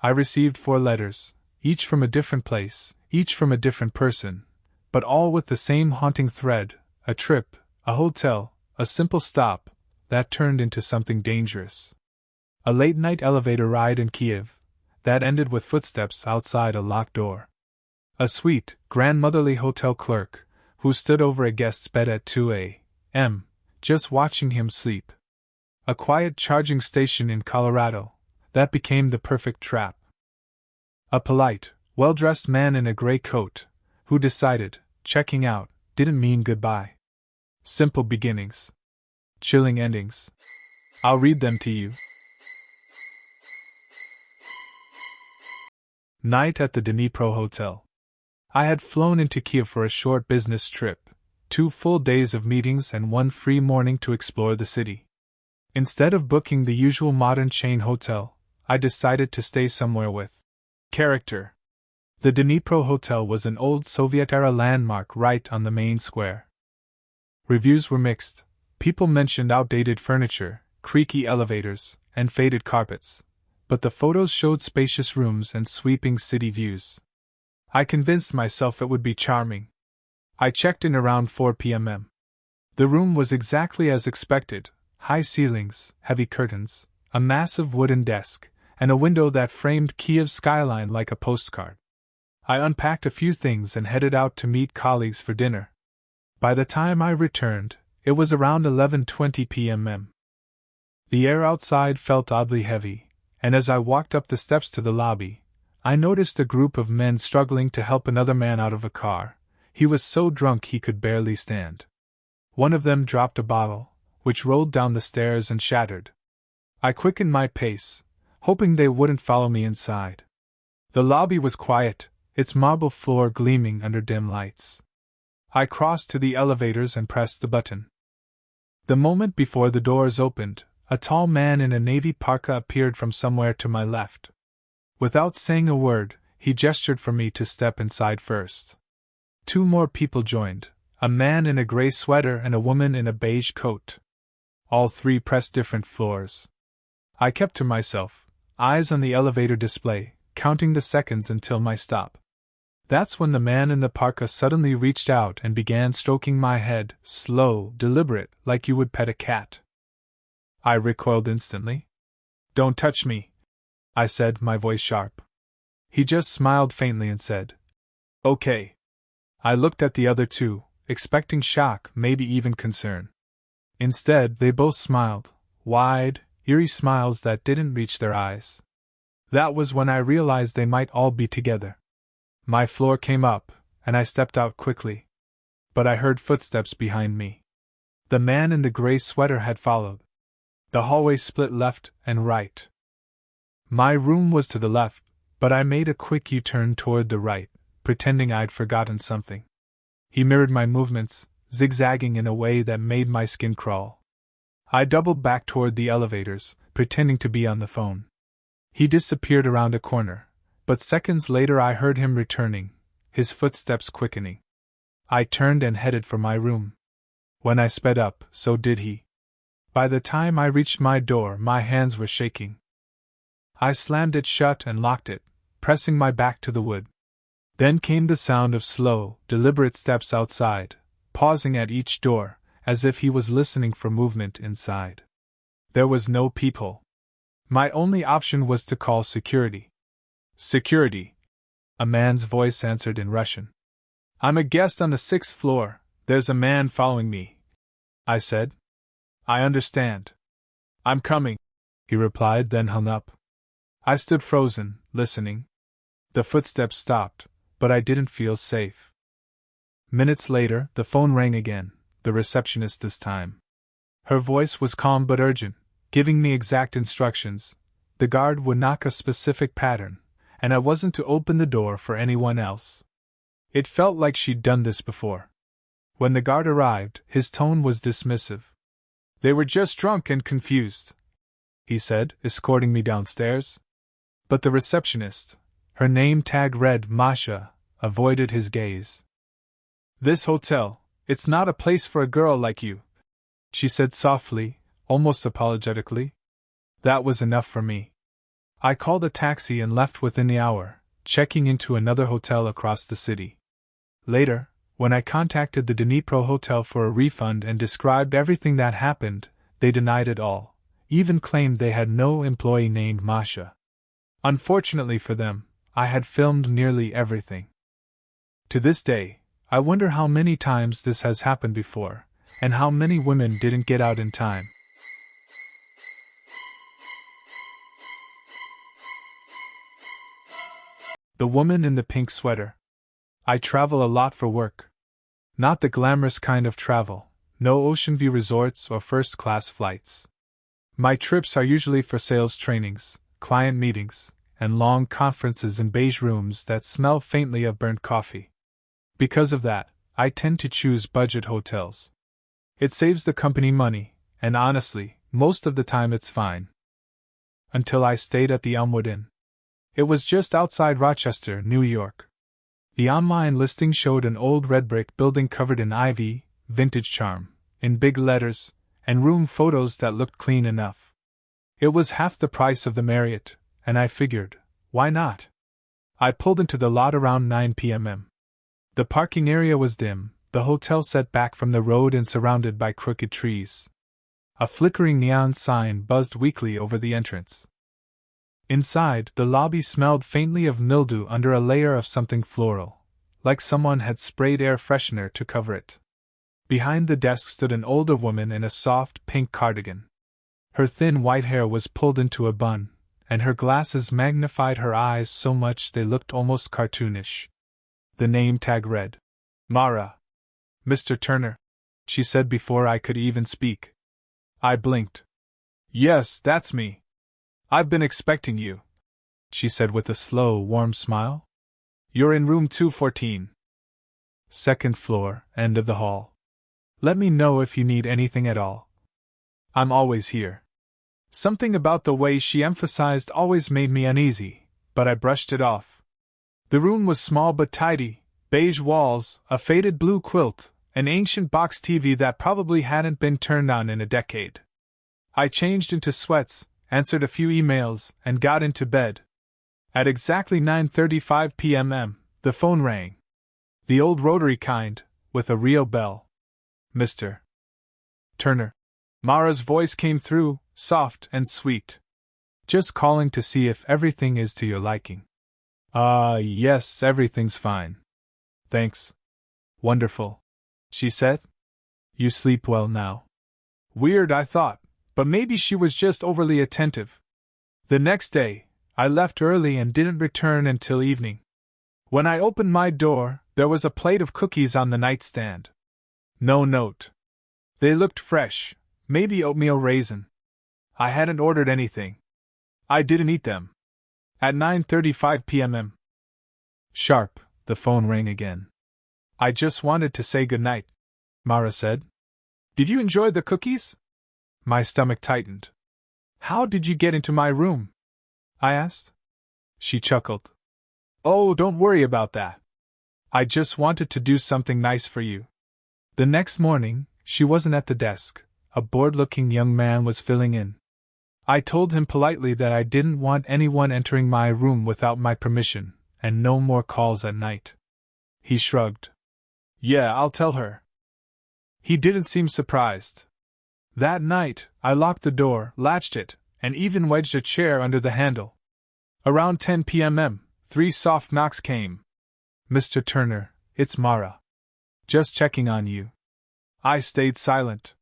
I received 4 letters, each from a different place, each from a different person, but all with the same haunting thread: a trip, a hotel, a simple stop, that turned into something dangerous. A late-night elevator ride in Kyiv, that ended with footsteps outside a locked door. A sweet, grandmotherly hotel clerk, who stood over a guest's bed at 2 a.m., just watching him sleep. A quiet charging station in Colorado, that became the perfect trap. A polite, well-dressed man in a gray coat, who decided checking out didn't mean goodbye. Simple beginnings. Chilling endings. I'll read them to you. Night at the Dnipro Hotel. I had flown into Kyiv for a short business trip, 2 full days of meetings and 1 free morning to explore the city. Instead of booking the usual modern chain hotel, I decided to stay somewhere with character. The Dnipro Hotel was an old Soviet-era landmark right on the main square. Reviews were mixed. People mentioned outdated furniture, creaky elevators, and faded carpets, but the photos showed spacious rooms and sweeping city views. I convinced myself it would be charming. I checked in around 4 p.m. The room was exactly as expected: high ceilings, heavy curtains, a massive wooden desk, and a window that framed Kyiv's skyline like a postcard. I unpacked a few things and headed out to meet colleagues for dinner. By the time I returned, it was around 11:20 p.m. The air outside felt oddly heavy, and as I walked up the steps to the lobby, I noticed a group of men struggling to help another man out of a car. He was so drunk he could barely stand. One of them dropped a bottle, which rolled down the stairs and shattered. I quickened my pace, hoping they wouldn't follow me inside. The lobby was quiet, its marble floor gleaming under dim lights. I crossed to the elevators and pressed the button. The moment before the doors opened, a tall man in a navy parka appeared from somewhere to my left. Without saying a word, he gestured for me to step inside first. 2 more people joined, a man in a gray sweater and a woman in a beige coat. All 3 pressed different floors. I kept to myself, eyes on the elevator display, counting the seconds until my stop. That's when the man in the parka suddenly reached out and began stroking my head, slow, deliberate, like you would pet a cat. I recoiled instantly. "Don't touch me," I said, my voice sharp. He just smiled faintly and said, "Okay." I looked at the other 2, expecting shock, maybe even concern. Instead, they both smiled, wide, eerie smiles that didn't reach their eyes. That was when I realized they might all be together. My floor came up, and I stepped out quickly. But I heard footsteps behind me. The man in the gray sweater had followed. The hallway split left and right. My room was to the left, but I made a quick U-turn toward the right, pretending I'd forgotten something. He mirrored my movements, zigzagging in a way that made my skin crawl. I doubled back toward the elevators, pretending to be on the phone. He disappeared around a corner, but seconds later I heard him returning, his footsteps quickening. I turned and headed for my room. When I sped up, so did he. By the time I reached my door, my hands were shaking. I slammed it shut and locked it, pressing my back to the wood. Then came the sound of slow, deliberate steps outside, pausing at each door, as if he was listening for movement inside. There was no peephole. My only option was to call security. "Security," a man's voice answered in Russian. "I'm a guest on the 6th floor, there's a man following me," I said. "I understand. I'm coming," he replied, then hung up. I stood frozen, listening. The footsteps stopped, but I didn't feel safe. Minutes later, the phone rang again, the receptionist this time. Her voice was calm but urgent, giving me exact instructions. The guard would knock a specific pattern, and I wasn't to open the door for anyone else. It felt like she'd done this before. When the guard arrived, his tone was dismissive. "They were just drunk and confused," he said, escorting me downstairs. But the receptionist, her name tag read Masha, avoided his gaze. "This hotel, it's not a place for a girl like you," she said softly, almost apologetically. That was enough for me. I called a taxi and left within the hour, checking into another hotel across the city. Later, when I contacted the Dnipro hotel for a refund and described everything that happened, they denied it all, even claimed they had no employee named Masha. Unfortunately for them, I had filmed nearly everything. To this day, I wonder how many times this has happened before, and how many women didn't get out in time. The woman in the pink sweater. I travel a lot for work. Not the glamorous kind of travel, no ocean view resorts or first-class flights. My trips are usually for sales trainings, client meetings, and long conferences in beige rooms that smell faintly of burnt coffee. Because of that, I tend to choose budget hotels. It saves the company money, and honestly, most of the time it's fine. Until I stayed at the Elmwood Inn. It was just outside Rochester, New York. The online listing showed an old red brick building covered in ivy, vintage charm, in big letters, and room photos that looked clean enough. It was half the price of the Marriott, and I figured, why not? I pulled into the lot around 9 p.m. The parking area was dim, the hotel set back from the road and surrounded by crooked trees. A flickering neon sign buzzed weakly over the entrance. Inside, the lobby smelled faintly of mildew under a layer of something floral, like someone had sprayed air freshener to cover it. Behind the desk stood an older woman in a soft pink cardigan. Her thin white hair was pulled into a bun, and her glasses magnified her eyes so much they looked almost cartoonish. The name tag read, Mara. Mr. Turner, she said before I could even speak. I blinked. Yes, that's me. I've been expecting you, she said with a slow, warm smile. You're in room 214. Second floor, end of the hall. Let me know if you need anything at all. I'm always here. Something about the way she emphasized always made me uneasy, but I brushed it off. The room was small but tidy, beige walls, a faded blue quilt, an ancient box TV that probably hadn't been turned on in a decade. I changed into sweats, answered a few emails, and got into bed. At exactly 9:35 p.m., the phone rang. The old rotary kind, with a real bell. Mr. Turner. Mara's voice came through, soft and sweet. Just calling to see if everything is to your liking. Yes, everything's fine. Thanks. Wonderful, she said. You sleep well now. Weird, I thought, but maybe she was just overly attentive. The next day, I left early and didn't return until evening. When I opened my door, there was a plate of cookies on the nightstand. No note. They looked fresh, maybe oatmeal raisin. I hadn't ordered anything. I didn't eat them. At 9:35 p.m. Sharp, the phone rang again. I just wanted to say goodnight, Mara said. Did you enjoy the cookies? My stomach tightened. How did you get into my room? I asked. She chuckled. Oh, don't worry about that. I just wanted to do something nice for you. The next morning, she wasn't at the desk. A bored-looking young man was filling in. I told him politely that I didn't want anyone entering my room without my permission, and no more calls at night. He shrugged. Yeah, I'll tell her. He didn't seem surprised. That night, I locked the door, latched it, and even wedged a chair under the handle. Around 10 p.m., 3 soft knocks came. Mr. Turner, it's Mara. Just checking on you. I stayed silent.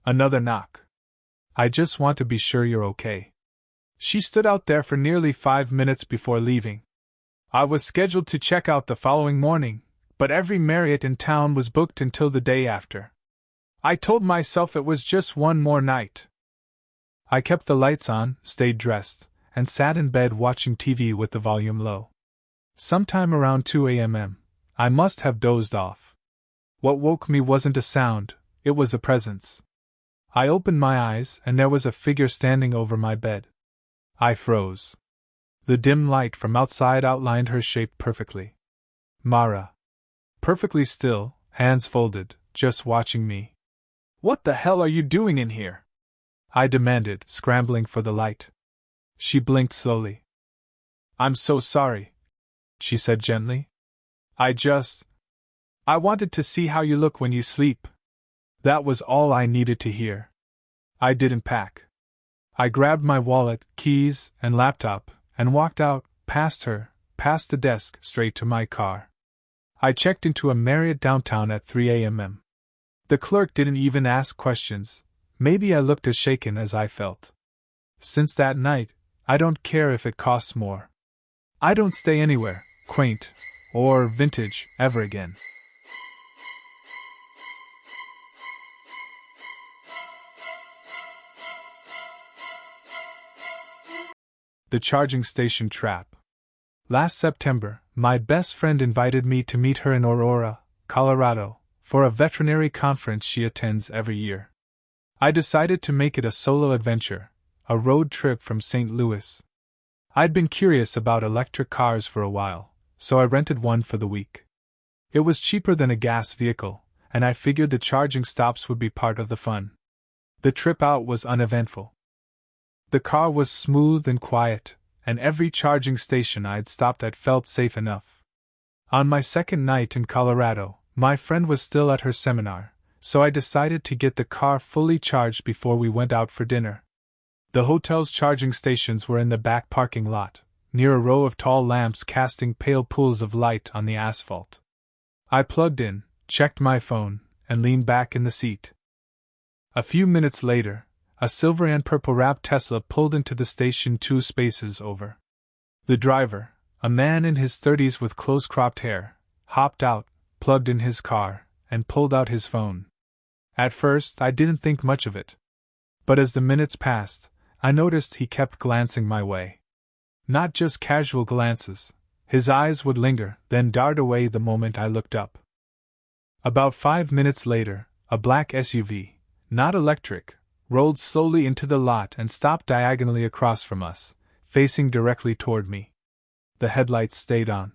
Another knock. I just want to be sure you're okay. She stood out there for nearly 5 minutes before leaving. I was scheduled to check out the following morning, but every Marriott in town was booked until the day after. I told myself it was just one more night. I kept the lights on, stayed dressed, and sat in bed watching TV with the volume low. Sometime around 2 a.m., I must have dozed off. What woke me wasn't a sound, it was a presence. I opened my eyes and there was a figure standing over my bed. I froze. The dim light from outside outlined her shape perfectly. Mara. Perfectly still, hands folded, just watching me. What the hell are you doing in here? I demanded, scrambling for the light. She blinked slowly. I'm so sorry, she said gently. I wanted to see how you look when you sleep. That was all I needed to hear. I didn't pack. I grabbed my wallet, keys, and laptop, and walked out, past her, past the desk, straight to my car. I checked into a Marriott downtown at 3 a.m. The clerk didn't even ask questions. Maybe I looked as shaken as I felt. Since that night, I don't care if it costs more. I don't stay anywhere, quaint, or vintage, ever again. The charging station trap. Last September, my best friend invited me to meet her in Aurora, Colorado, for a veterinary conference she attends every year. I decided to make it a solo adventure, a road trip from St. Louis. I'd been curious about electric cars for a while, so I rented one for the week. It was cheaper than a gas vehicle, and I figured the charging stops would be part of the fun. The trip out was uneventful. The car was smooth and quiet, and every charging station I'd stopped at felt safe enough. On my second night in Colorado, my friend was still at her seminar, so I decided to get the car fully charged before we went out for dinner. The hotel's charging stations were in the back parking lot, near a row of tall lamps casting pale pools of light on the asphalt. I plugged in, checked my phone, and leaned back in the seat. A few minutes later, a silver and purple-wrapped Tesla pulled into the station 2 spaces over. The driver, a man in his 30s with close-cropped hair, hopped out, plugged in his car, and pulled out his phone. At first, I didn't think much of it. But as the minutes passed, I noticed he kept glancing my way. Not just casual glances. His eyes would linger, then dart away the moment I looked up. About 5 minutes later, a black SUV, not electric, rolled slowly into the lot and stopped diagonally across from us, facing directly toward me. The headlights stayed on.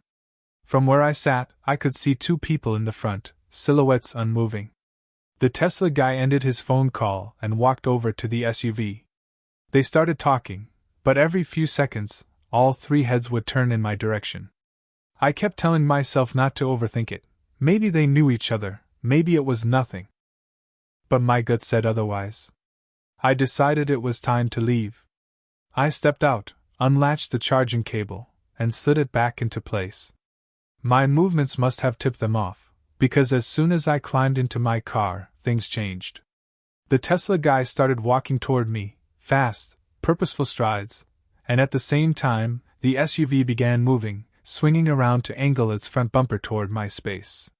From where I sat, I could see 2 people in the front, silhouettes unmoving. The Tesla guy ended his phone call and walked over to the SUV. They started talking, but every few seconds, all 3 heads would turn in my direction. I kept telling myself not to overthink it. Maybe they knew each other, maybe it was nothing. But my gut said otherwise. I decided it was time to leave. I stepped out, unlatched the charging cable, and slid it back into place. My movements must have tipped them off, because as soon as I climbed into my car, things changed. The Tesla guy started walking toward me, fast, purposeful strides, and at the same time, the SUV began moving, swinging around to angle its front bumper toward my space.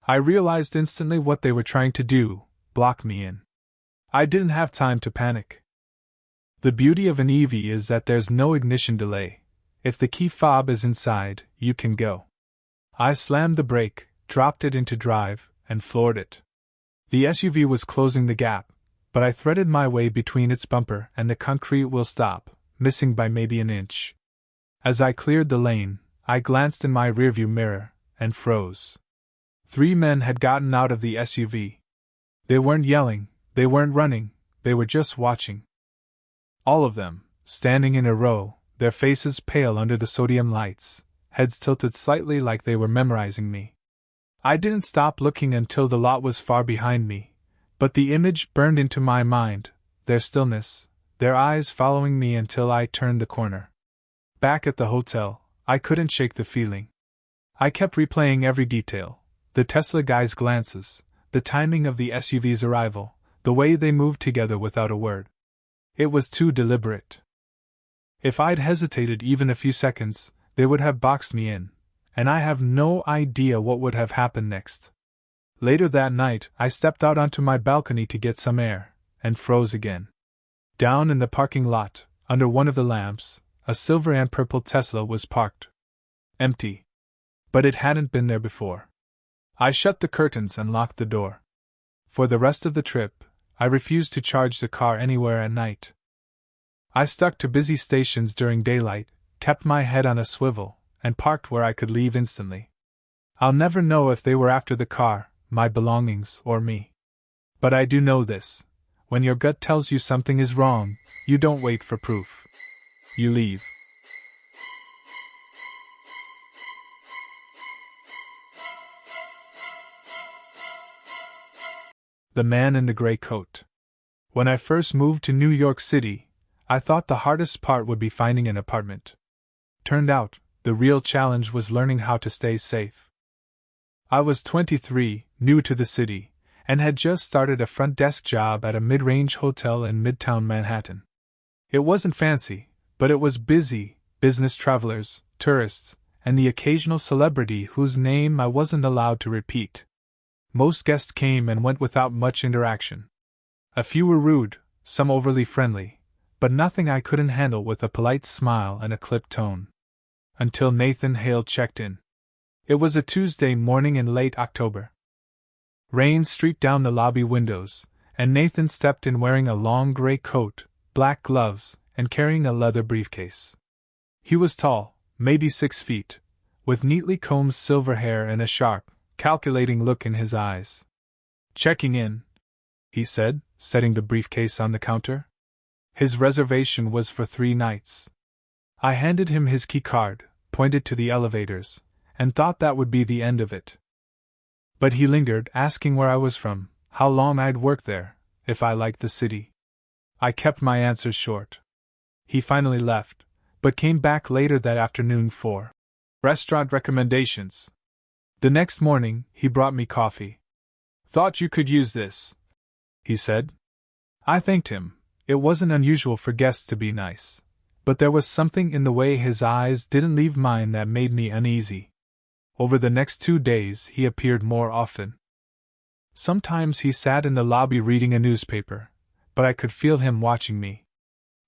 I realized instantly what they were trying to do: block me in. I didn't have time to panic. The beauty of an EV is that there's no ignition delay. If the key fob is inside, you can go. I slammed the brake, dropped it into drive, and floored it. The SUV was closing the gap, but I threaded my way between its bumper and the concrete wheel stop, missing by maybe an inch. As I cleared the lane, I glanced in my rearview mirror, and froze. 3 men had gotten out of the SUV. They weren't yelling, they weren't running, they were just watching. All of them, standing in a row, their faces pale under the sodium lights, heads tilted slightly like they were memorizing me. I didn't stop looking until the lot was far behind me, but the image burned into my mind, their stillness, their eyes following me until I turned the corner. Back at the hotel, I couldn't shake the feeling. I kept replaying every detail: the Tesla guy's glances, the timing of the SUV's arrival, the way they moved together without a word. It was too deliberate. If I'd hesitated even a few seconds, they would have boxed me in, and I have no idea what would have happened next. Later that night, I stepped out onto my balcony to get some air, and froze again. Down in the parking lot, under one of the lamps, a silver and purple Tesla was parked. Empty. But it hadn't been there before. I shut the curtains and locked the door. For the rest of the trip, I refused to charge the car anywhere at night. I stuck to busy stations during daylight, kept my head on a swivel, and parked where I could leave instantly. I'll never know if they were after the car, my belongings, or me. But I do know this: when your gut tells you something is wrong, you don't wait for proof. You leave. The man in the gray coat. When I first moved to New York City, I thought the hardest part would be finding an apartment. Turned out, the real challenge was learning how to stay safe. I was 23, new to the city, and had just started a front desk job at a mid-range hotel in Midtown Manhattan. It wasn't fancy, but it was busy: business travelers, tourists, and the occasional celebrity whose name I wasn't allowed to repeat. Most guests came and went without much interaction. A few were rude, some overly friendly, but nothing I couldn't handle with a polite smile and a clipped tone. Until Nathan Hale checked in. It was a Tuesday morning in late October. Rain streaked down the lobby windows, and Nathan stepped in wearing a long gray coat, black gloves, and carrying a leather briefcase. He was tall, maybe 6 feet, with neatly combed silver hair and a sharp, calculating look in his eyes. "Checking in," he said, setting the briefcase on the counter. His reservation was for 3 nights. I handed him his key card, pointed to the elevators, and thought that would be the end of it. But he lingered, asking where I was from, how long I'd worked there, if I liked the city. I kept my answers short. He finally left, but came back later that afternoon for restaurant recommendations. The next morning, he brought me coffee. "Thought you could use this," he said. I thanked him. It wasn't unusual for guests to be nice, but there was something in the way his eyes didn't leave mine that made me uneasy. Over the next 2 days, he appeared more often. Sometimes he sat in the lobby reading a newspaper, but I could feel him watching me.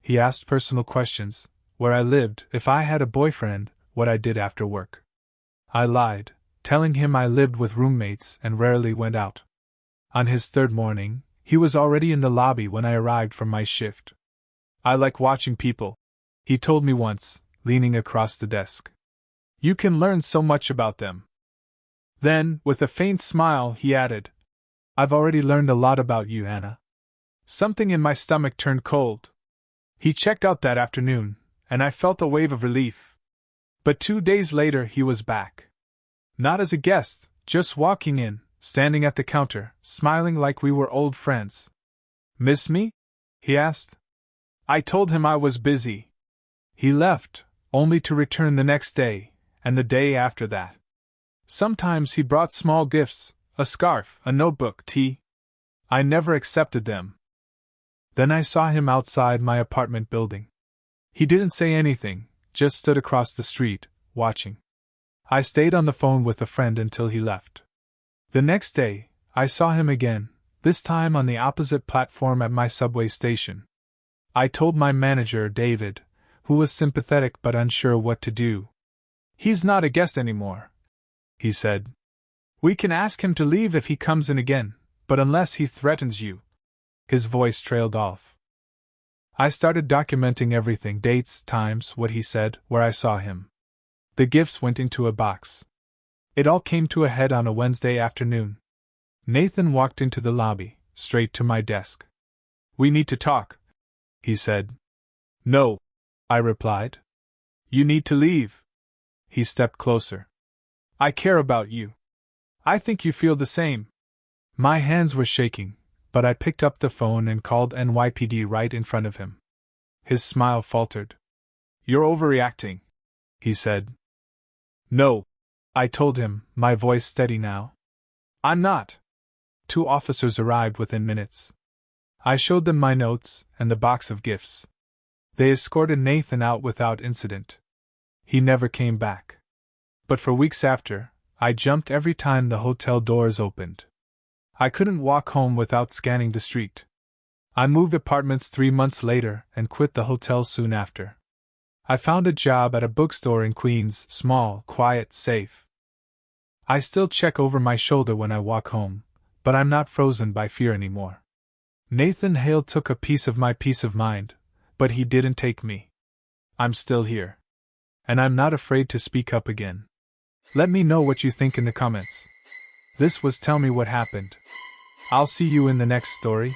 He asked personal questions: where I lived, if I had a boyfriend, what I did after work. I lied, telling him I lived with roommates and rarely went out. On his 3rd morning, he was already in the lobby when I arrived from my shift. "I like watching people," he told me once, leaning across the desk. "You can learn so much about them." Then, with a faint smile, he added, "I've already learned a lot about you, Anna." Something in my stomach turned cold. He checked out that afternoon, and I felt a wave of relief. But 2 days later he was back. Not as a guest, just walking in, standing at the counter, smiling like we were old friends. "Miss me?" he asked. I told him I was busy. He left, only to return the next day, and the day after that. Sometimes he brought small gifts, a scarf, a notebook, tea. I never accepted them. Then I saw him outside my apartment building. He didn't say anything, just stood across the street, watching. I stayed on the phone with a friend until he left. The next day, I saw him again, this time on the opposite platform at my subway station. I told my manager, David, who was sympathetic but unsure what to do. "He's not a guest anymore," he said. "We can ask him to leave if he comes in again, but unless he threatens you." His voice trailed off. I started documenting everything: dates, times, what he said, where I saw him. The gifts went into a box. It all came to a head on a Wednesday afternoon. Nathan walked into the lobby, straight to my desk. "We need to talk," he said. "No," I replied. "You need to leave." He stepped closer. "I care about you. I think you feel the same." My hands were shaking, but I picked up the phone and called NYPD right in front of him. His smile faltered. "You're overreacting," he said. "No," I told him, my voice steady now. "I'm not." 2 officers arrived within minutes. I showed them my notes and the box of gifts. They escorted Nathan out without incident. He never came back. But for weeks after, I jumped every time the hotel doors opened. I couldn't walk home without scanning the street. I moved apartments 3 months later and quit the hotel soon after. I found a job at a bookstore in Queens, small, quiet, safe. I still check over my shoulder when I walk home, but I'm not frozen by fear anymore. Nathan Hale took a piece of my peace of mind, but he didn't take me. I'm still here. And I'm not afraid to speak up again. Let me know what you think in the comments. This was Tell Me What Happened. I'll see you in the next story.